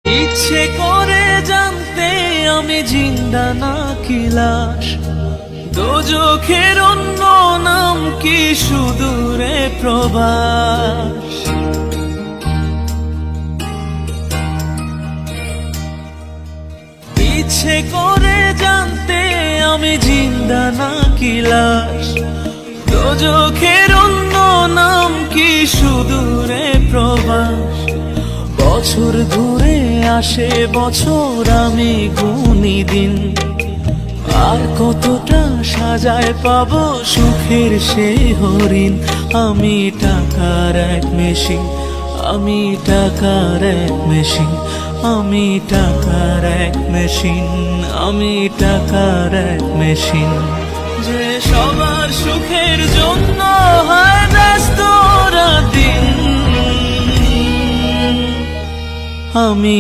ইচ্ছে করে জানতে আমি জিন্দা নাকি লাশ, দোজখের অন্য নাম কি সুদূরে প্রবাস। ইচ্ছে করে জানতে আমি জিন্দা নাকি লাশ, দোজখের অন্য নাম কি সুদূরে প্রবাস। বছর ঘুরে আসে বছর, আমি গুনি দিন, আর কতটা সাজায় পাবো সুখের সে হরিণ। আমি টাকার এক মেশিন, আমি টাকার এক মেশিন, আমি টাকার এক মেশিন, আমি টাকার এক মেশিন। যে সবার সুখের জন্য হয় ব্যস্ত রাত দিন, আমি